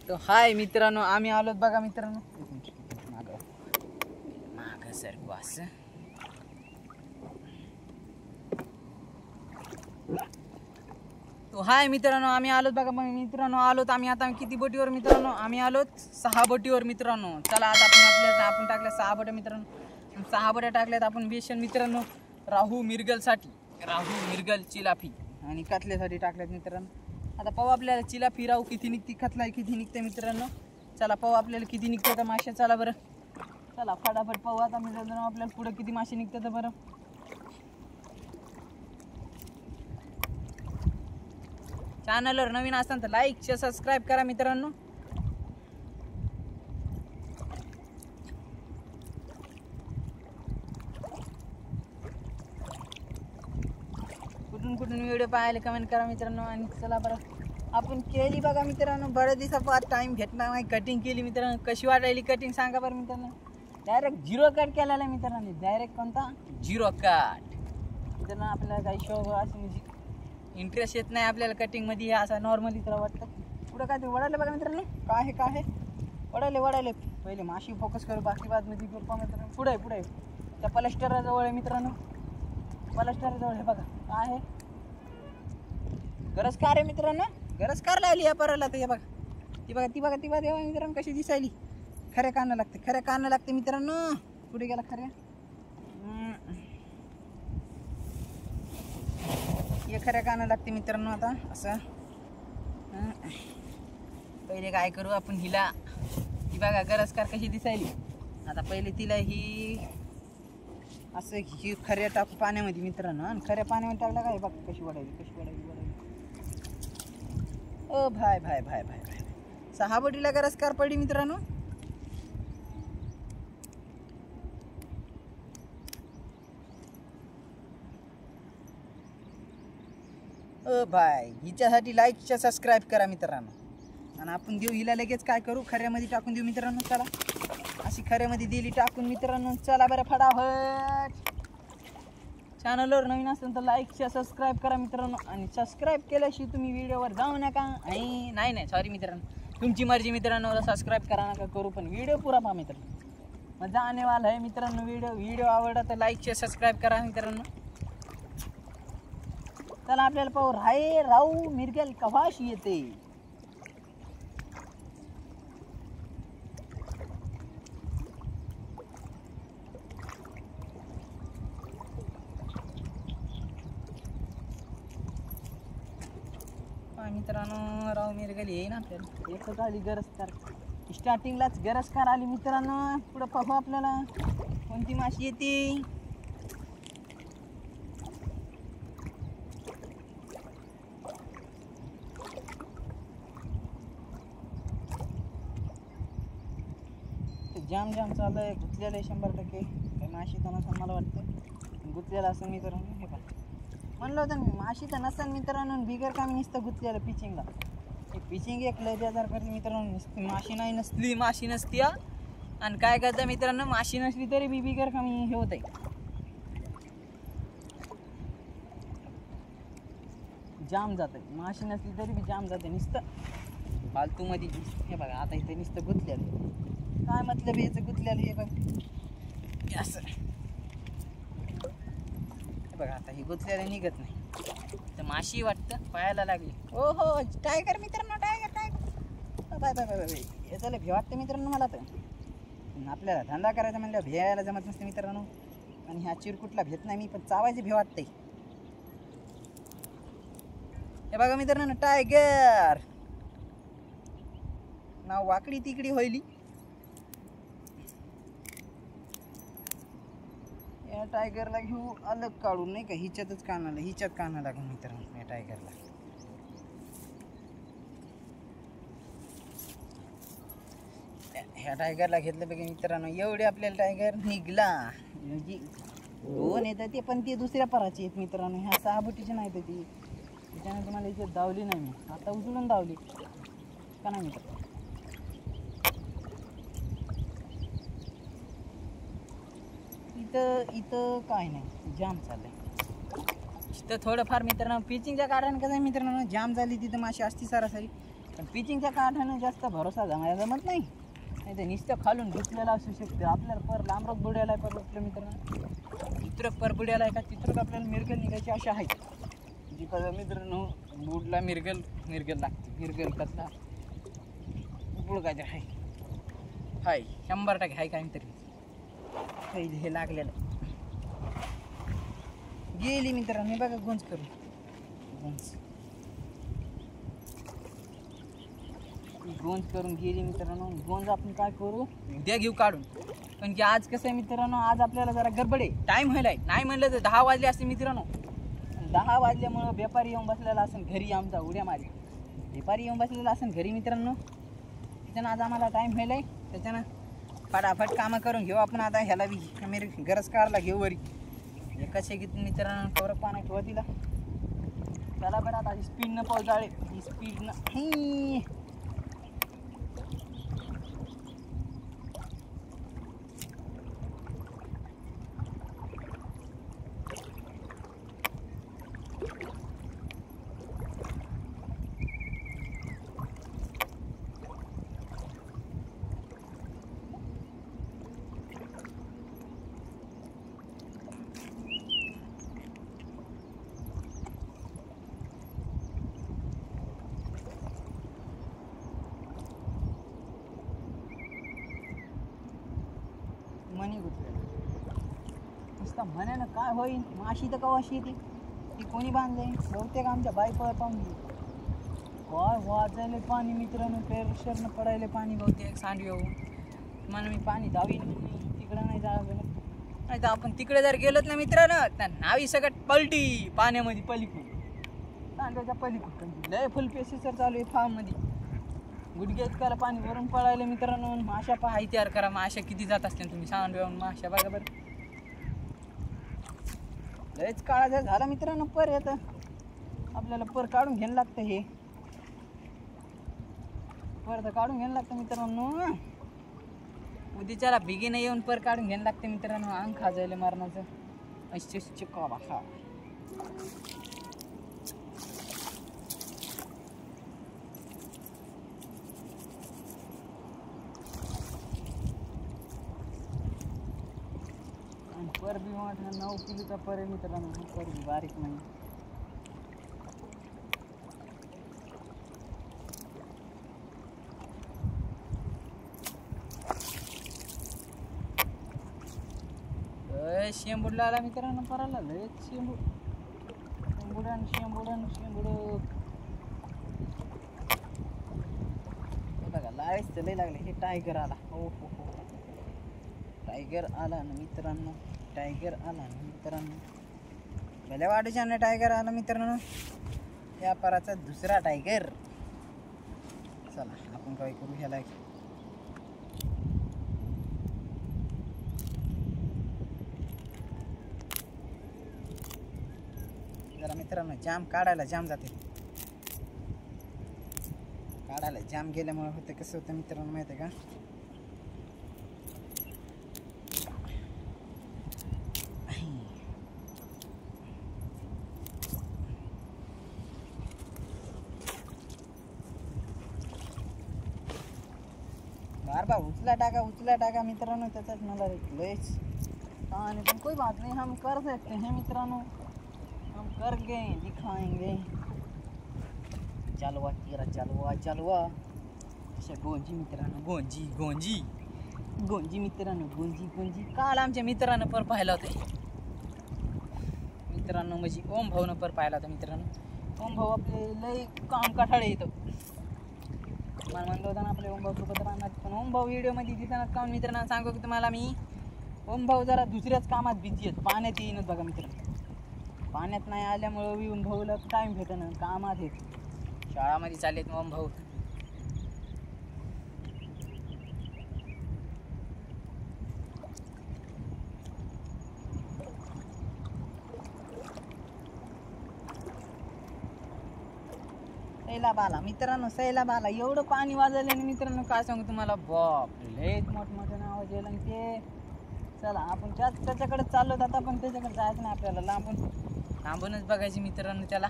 तो हाय मित्रांनो, आम्ही आलोत बघा मित्रांनो. माग सर बस. तो हाय मित्रांनो, आम्ही आलोत बघा मित्रांनो. आलोत आम्ही आता किती बोटीवर मित्रांनो? आम्ही आलोत 6 बोटीवर मित्रांनो. चला आता आपण टाकल्या 6 बोट्या मित्रांनो. 6 बोट्या टाकल्यात आपण बेशन मित्रांनो. राहू मिरगलसाठी, राहू मिरगल चिलाफी आणि कतल्यासाठी टाकल्यात मित्रांनो. आता पाहू आपल्याला चिलाफी राहू किती निघते, कतला किती निघते मित्रांनो. चला पाहू आपल्याला किती निघते आता मासे. चला बरं, चला फटाफट पाहू आता मित्रांनो आपल्याला पुढे किती मासे निघतात बरं. चॅनलवर नवीन असाल तर लाईक शेअर सबस्क्राईब करा मित्रांनो. कुठून व्हिडिओ पाहायला कमेंट करा मित्रांनो. आणि चला बरं, आपण केली बघा मित्रांनो. बऱ्याच दिवसापासून टाइम घेतला नाही, कटिंग केली मित्रांनो. कशी वाटायली कटिंग सांगा बरं मित्रांनो. डायरेक्ट झिरो कट केलेला आहे मित्रांनो. डायरेक्ट कोणता झिरो कट मित्रांनो. आपल्याला काही शो अशी म्हणजे इंटरेस्ट येत नाही आपल्याला कटिंगमध्ये. असं नॉर्मली तुला वाटतं. पुढं काय ते वडाले बघा मित्रांनो. काय आहे वडाले. पहिले माशी फोकस करू, बाकी बादमध्ये करू मित्रांनो. पुढे त्या पलस्टरजवळ आहे मित्रांनो. पलस्टरजवळ हे बघा काय आहे. गरजकार आहे मित्रांनो. गरजकार लावली या पराला. तर हे बघा ती बघा मित्रांनो कशी दिसायली. खऱ्या कानं लागते मित्रांनो. कुठे गेला खऱ्या? हे खऱ्या कानं लागते मित्रांनो. आता असं पहिले काय करू आपण हिला. ती बघा गरजकार कशी दिसायली. आता पहिले तिला ही असं ही खऱ्या टाकू पाण्यामध्ये मित्रांनो. आणि खऱ्या पाण्यामध्ये टाकला काय बघा कशी वडायली. ओ भाय 6 बोटीला गरजकार पडली मित्रांनो. ओ भाई, हिच्यासाठी लाईक सबस्क्राईब करा मित्रांनो. आणि आपण देऊ हिला लगेच काय करू, खऱ्यामध्ये टाकून देऊ मित्रांनो. चला अशी खऱ्यामध्ये दिली टाकून मित्रांनो. चला बरं फटाफट. चॅनलवर नवीन असेल तर लाईक सबस्क्राईब करा मित्रांनो. आणि सबस्क्राईब केल्याशिवाय तुम्ही व्हिडिओवर जाऊ नका. नाही सॉरी मित्रांनो, तुमची मर्जी मित्रांनो. सबस्क्राईब करा नका करू, पण व्हिडिओ पुरा पहा मित्रांनो. मजा आने वाला आहे मित्रांनो. व्हिडिओ आवडला तर लाईक सबस्क्राईब करा मित्रांनो. चला आपल्याला पाहू राहू मिरगल कवाशी येते. मित्रांनो राहू मिरगल येईन आपल्याला. एकच आली गरजकार. स्टार्टिंगलाच गरजकार आली मित्रांनो. पुढं पाहू आपल्याला कोणती माशी येते. जाम चालू आहे. गुतलेलं आहे 100%. काही माशी तर नसेल मला वाटतं. गुतलेलं असं मित्रांनो. हे पहा म्हणलं होतं मी, माशी तर नसेल मित्रांनो. बिगर कामी नुसतं गुतलेलं पिचिंगला. हे पिचिंग एक लय बेजार करते मित्रांनो. माशी नसती आणि काय करतं मित्रांनो, माशी नसली तरी बी बिगर कामी हे होत आहे. जाम जात आहे. माशी नसली तरी बी जाम जाते नुसतं फालतूमध्ये. हे बघा आता इथे नुसतं गुतलेलं. काय मतलब याचं गुतलेलं हे बघ असं. बघा आता ही गुतलेलं निघत नाही तर माशी वाटतं पायाला लागली. हो टायगर मित्रांनो. टायगर बाय हे झालं भे वाटतं मित्रांनो मला. तर आपल्याला धंदा करायचा म्हणलं भेयायला जमत नसते मित्रांनो. आणि ह्या चिरकुटला भेट नाही मी, पण चावायची भे वाटते. हे बघा मित्रांनो टायगर. नाव वाकडी तिकडी होईली. या टायगरला घेऊ अलग काढून नाही का. हिच्यात कानाला लागून मित्रांनो या टायगरला. ह्या टायगरला घेतलं बघा मित्रांनो. एवढे आपल्याला टायगर निघला. म्हणजे 2 येतात ते, पण ते दुसऱ्या पराचे आहेत मित्रांनो. ह्या 6 बोटीचे नाही तर ती. त्याच्याने तुम्हाला इथे धावली नाही मी. आता उचलून धावली का नाही मित्रांनो. इथं काय नाही, जाम चाललंय. इथं थोडंफार मित्रांनो पिचिंगच्या कारण कसं आहे मित्रांनो, जाम झाली तिथं माशी असती सरासरी. पण पिचिंगच्या काठानं जास्त भरोसा जमत नाही. नाही तर नुसतं खालून घुसलेला असू शकतं. आपल्याला पर लांबरच बुड्याला आहे, पर आपल्या मित्रांनो चित्रक पर बुड्याला आहे का चित्रक आपल्याला मिरगल निघायची आशा आहे. जी का मित्रांनो बुडला मिरगल लागते. मिरगल कसला बुड काय आहे हाय 100% आहे काहीतरी काही हे लागलेलं गेली मित्रांनो. हे बघा गोंज करू गोंज करून गेली मित्रांनो. गोंज आपण काय करू उद्या घेऊ काढून. पण की आज कसं आहे मित्रांनो, आज आपल्याला जरा गडबड आहे. टाईम व्हायला आहे. नाही म्हणलं तर 10 वाजले असते मित्रांनो. 10 वाजल्यामुळं व्यापारी येऊन बसलेला असेल घरी. आमचा उड्या मारी व्यापारी येऊन बसलेला असेल घरी मित्रांनो. त्याच्यानं आज आम्हाला टाईम व्हायला आहे. त्याच्यानं फटाफट कामं करून घेऊ आपण. आता ह्याला बी आम्ही गरज काढला घेऊ वरी कसे घेत मित्रांनो. फरक पाणी ठेवा तिला. त्याला बरं आता स्पीडनं पाऊस जाळे ही स्पीडनं मनी गुतलेलं नुसतं म्हण्यानं काय होईल. माशी तर कवाशी येते ती कोणी बांधले. बहुतेक आमच्या बायकोला पाहून काय वाजायले पाणी मित्रांनो. प्रेशरनं पडायले पाणी बहुतेक सांडवी होऊन. मला मी पाणी धावीन तिकडं नाही जावं गेलं. नाही तर आपण तिकडे जर गेलोत ना मित्रांनो तर नावी सगळ्यात पलटी पाण्यामध्ये पलीकडून सांडव्याच्या पलीकडून लय फुल पेसेसर चालू आहे फार्ममध्ये. गुडघे इतकाला पाणी भरून पडायला मित्रांनो. माशा पहा तयार करा. माशा किती जात असतील तुम्ही सांडव्याहून माशा बघा बरं. लयच काळा झाला मित्रांनो. पर येतं आपल्याला पर काढून घ्यायला लागतं. हे पर तर काढून घ्यायला लागतं मित्रांनो. उद्याच्याला बिगीनं येऊन पर काढून घ्यायला लागते मित्रांनो. अंग खाजायला मारण्याचं अशी चिकावा खा. पर बी म्हटलं 9 किलोचा पर आहे मित्रांनो. पर बी बारीक नाही. शेंबूडला आला मित्रांनो. पराला लय शेंबूड बघा लाळीच लय लागले. हे टायगर आला. हो टायगर आला ना मित्रांनो. भल्या वाटूच्यानं टायगर आला मित्रांनो. या पराचा दुसरा टायगर. चला आपण काय करू ह्याला जरा मित्रांनो जाम काढायला जाम जाते. काढायला जाम गेल्यामुळे होतं कसं होतं मित्रांनो माहिती आहे का. बार उचला टाका मित्रांनो. त्याच्यात मला लयच आणि पण कोई बात नहीं. हम कर सकते हैं मित्रांनो. हम करके दिखाएंगे. चालवा तेरा चालवा. अशा गोंजी मित्रांनो. गोंजी मित्रांनो. गोंजी काल आमच्या मित्रांनं पर पाहिला होता मित्रांनो. म्हणजे ओम भाऊनं पर पाहिला होता मित्रांनो. ओम भाऊ आपले लय काम कठाळे येतं. मला म्हणलं होतं ना आपले ओम भाऊ सोबत राहणार. पण ओम भाऊ व्हिडिओमध्ये दिसणार का मित्रांनो सांगू की तुम्हाला मी. ओम भाऊ जरा दुसऱ्याच कामात बिझी आहेत. पाण्यात येईनच बघा मित्रांनो. पाण्यात नाही आल्यामुळं ओम भाऊला टाईम भेटेना. कामात आहेत. शाळामध्ये चाललेत ओम भाऊ. सैलाब आला मित्रांनो. सैलाब आला. एवढं पाणी वाजवलं ना मित्रांनो काय सांगू तुम्हाला. बाप लयच मोठमोठ्यानं आवाज यायला ते. चला आपण त्याच्याकडे चाललो आता. पण त्याच्याकडे जायचं नाही आपल्याला. लांबूनच बघायची मित्रांनो त्याला.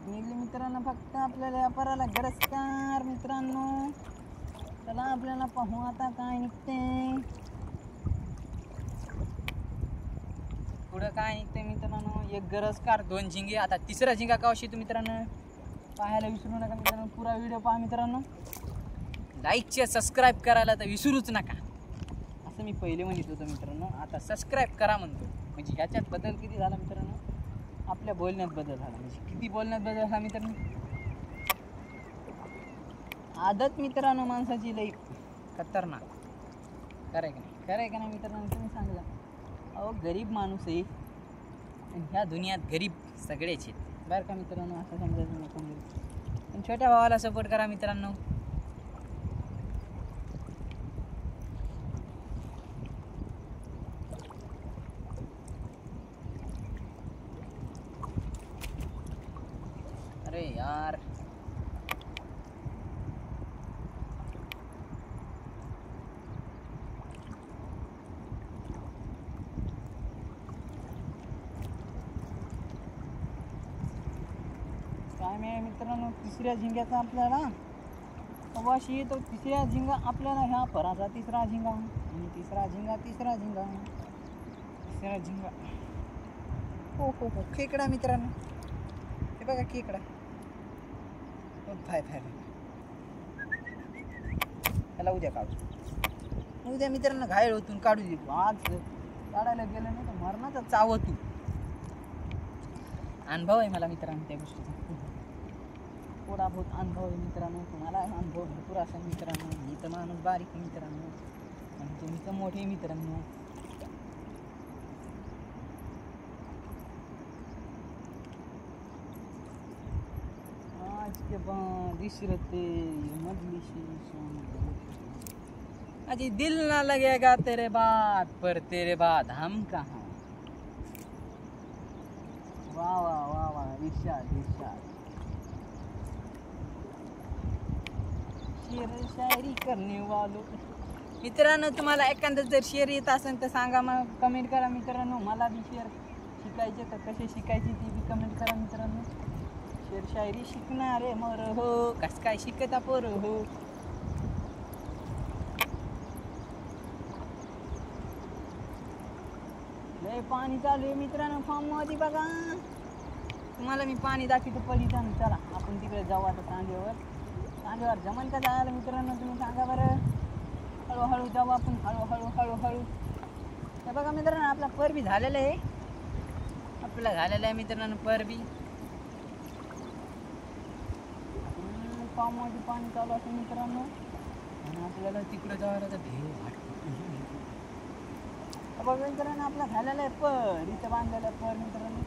निघली मित्रांनो. फक्त आपल्याला व्यापाराला गरजकार मित्रांनो. चला आपल्याला पाहू आता काय निघते पुढं, काय निघते मित्रांनो. एक गरजकार, 2 झिंगे. आता तिसरा झिंगा का शितो मित्रांनो, पाहायला विसरू नका मित्रांनो. पुरा व्हिडिओ पहा मित्रांनो. लाईक शेअर सबस्क्राईब करायला तर विसरूच नका, असं मी पहिले म्हणत होतो मित्रांनो. आता सबस्क्राईब करा म्हणतो. म्हणजे ह्याच्यात बदल किती झाला मित्रांनो, आपल्या बोलण्यात बदल झाला. म्हणजे किती बोलण्यात बदल झाला मित्रांनो. आदत मित्रांनो माणसाची लई खतरनाक. खरं का नाही, खरं का नाही मित्रांनो, तुम्ही सांगा. अहो गरीब माणूस आहे आणि ह्या दुनियात गरीब सगळेच आहेत बरं का मित्रांनो, असं समजायचं नको. पण छोट्या भावाला सपोर्ट करा मित्रांनो. अरे यार काय मिळेल मित्रांनो. तिसऱ्या झिंग्याचा आपल्याला अवाशी येतो. तिसऱ्या झिंगा आपल्याला ह्या पराचा तिसरा झिंगा आणि तिसरा झिंगा तिसरा झिंगा. हो हो हो, खेकडा मित्रांनो. हे बघा खेकडा. फाय त्याला उद्या काढू. उद्या मित्रांनो घायल होतून काढू देतो. आज काढायला गेलं नाही तर मरणाचा चावतू. अनुभव आहे मला मित्रांनो त्या गोष्टीचा. थोडा बहुत अनुभव आहे मित्रांनो. तुम्हाला अनुभव भरपूर असेल मित्रांनो. मी तर माणूस बारीक मित्रांनो आणि तुम्ही तर मोठे मित्रांनो. आज के बाद इशरते मजलिसी अजी दिल ना लगेगा तेरे बात पर, तेरे बाद हम कहाँ. वाह वाह वाह वाह, इरशाद इरशाद. शेर शायरी करने वालों मित्रांनो, तुम्हाला एखादं जर शेर येत असेल तर सांगा, मग कमेंट करा मित्रांनो. मला बी शेर शिकायचे तर कसे शिकायचे ती बी कमेंट करा मित्रांनो. शेर शायरी शिकणारे मोर हो, कस काय शिकता पोर हो. लय पाणी चालू आहे मित्रांनो फार्म मध्ये बघा. तुम्हाला मी पाणी दाखवतो पलीकडे. चला आपण तिकडे जाऊ आता तांड्यावर जमन का जायला मित्रांनो, तुम्ही सांगा बरं. हळूहळू जाऊ आपण, हळूहळू. हे बघा मित्रांनो, आपला पर बी झालेला आहे. मित्रांनो पर बी. फार्ममध्ये पाणी चालू असेल मित्रांनो आणि आपल्याला तिकडे जायला तर भेळ वाटते. बघा मित्रांनो, आपला झालेला आहे पर. इथं बांधलेला आहे पर मित्रांनो.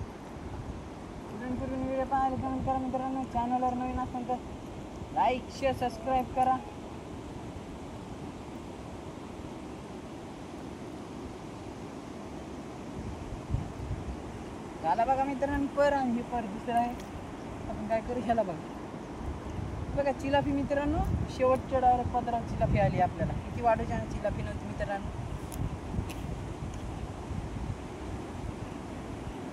फिरून व्हिडिओ पाहायला कमेंट करा मित्रांनो. चॅनलवर नवीन असेल तर लाईक शेअर सबस्क्राईब करा. झाला बघा मित्रांनो पर. आणि हे पर दुसरं आहे. आपण काय करू ह्याला बघा चिलाफी मित्रांनो. शेवटच्या डायरेक्ट 15 चिलाफी आली आपल्याला. किती वाढवायची आणि चिलाफी नव्हती मित्रांनो.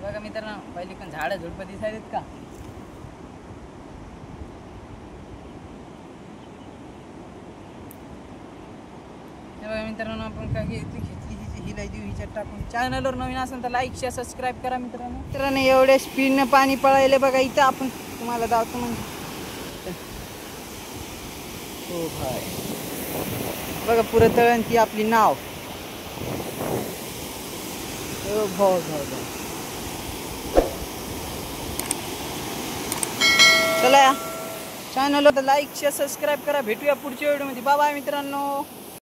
बघा मित्रांनो, पहिले पण झाडं झुडपं दिसायलेत का. बघा मित्रांनो, आपण काय घेतली हिला देऊ हिच्यात टाकून. चॅनलवर नवीन असेल तर लाईक शेअर सबस्क्राईब करा मित्रांनो. एवढ्या स्पीडने पाणी पळायले बघा इथं. आपण तुम्हाला दाखवतो म्हणजे हो भाई. बघा पुरं तळण ती आपली नाव. हो भाऊ. चला चॅनलवर लाईक शेअर सबस्क्राईब करा. भेटूया पुढच्या व्हिडिओमध्ये. बाय बाय मित्रांनो.